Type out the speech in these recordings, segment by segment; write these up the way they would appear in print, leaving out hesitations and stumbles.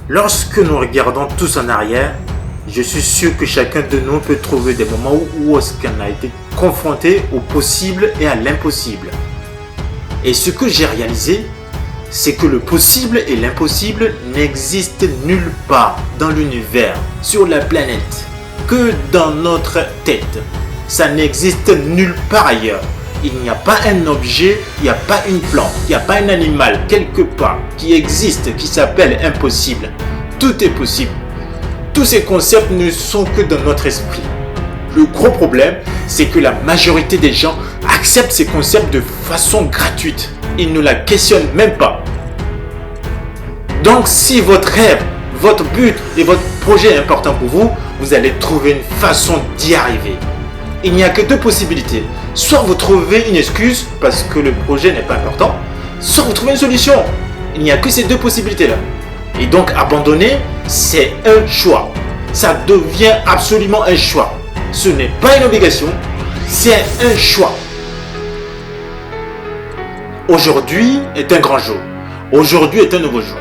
Lorsque nous regardons tous en arrière, je suis sûr que chacun de nous peut trouver des moments où est-ce qu'on a été confronté au possible et à l'impossible. Et ce que j'ai réalisé, c'est que le possible et l'impossible n'existent nulle part dans l'univers, sur la planète, que dans notre tête. Ça n'existe nulle part ailleurs. Il n'y a pas un objet, il n'y a pas une plante, il n'y a pas un animal quelque part qui existe, qui s'appelle impossible. Tout est possible. Tous ces concepts ne sont que dans notre esprit. Le gros problème, c'est que la majorité des gens acceptent ces concepts de façon gratuite. Ils ne la questionnent même pas. Donc si votre rêve, votre but et votre projet est important pour vous, vous allez trouver une façon d'y arriver. Il n'y a que deux possibilités. Soit vous trouvez une excuse parce que le projet n'est pas important, soit vous trouvez une solution. Il n'y a que ces deux possibilités-là. Et donc abandonner, c'est un choix. Ça devient absolument un choix. Ce n'est pas une obligation, c'est un choix. Aujourd'hui est un grand jour. Aujourd'hui est un nouveau jour.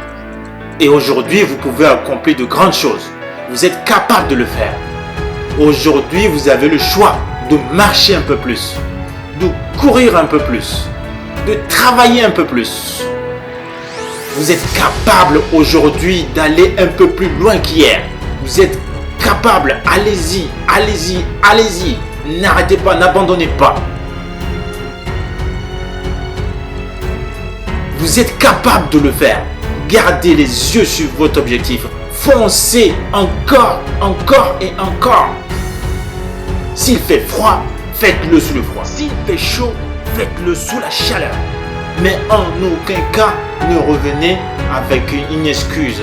Et aujourd'hui, vous pouvez accomplir de grandes choses. Vous êtes capable de le faire. Aujourd'hui, vous avez le choix de marcher un peu plus, de courir un peu plus, de travailler un peu plus. Vous êtes capable aujourd'hui d'aller un peu plus loin qu'hier. Vous êtes capable, allez-y, allez-y, allez-y. N'arrêtez pas, n'abandonnez pas. Vous êtes capable de le faire. Gardez les yeux sur votre objectif. Foncez encore, encore et encore. S'il fait froid, faites-le sous le froid. S'il fait chaud, faites-le sous la chaleur. Mais en aucun cas, ne revenez avec une excuse.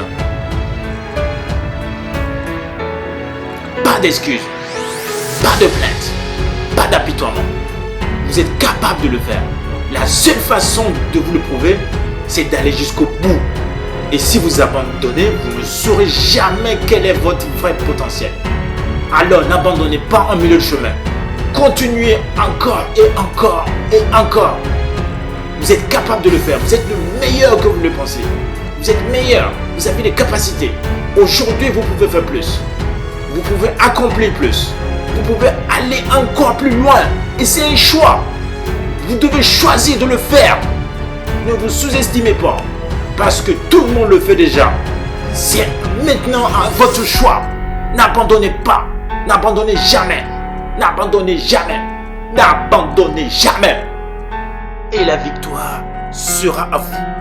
Pas d'excuse, pas de plainte, pas d'apitoiement. Vous êtes capable de le faire. La seule façon de vous le prouver, c'est d'aller jusqu'au bout. Et si vous abandonnez, vous ne saurez jamais quel est votre vrai potentiel. Alors n'abandonnez pas en milieu de chemin. Continuez encore et encore et encore. Vous êtes capable de le faire. Vous êtes le meilleur que vous le pensez. Vous êtes meilleur. Vous avez les capacités. Aujourd'hui, vous pouvez faire plus. Vous pouvez accomplir plus. Vous pouvez aller encore plus loin. Et c'est un choix. Vous devez choisir de le faire. Ne vous sous-estimez pas. Parce que tout le monde le fait déjà. C'est maintenant à votre choix. N'abandonnez pas. N'abandonnez jamais. N'abandonnez jamais. N'abandonnez jamais. Et la victoire sera à vous.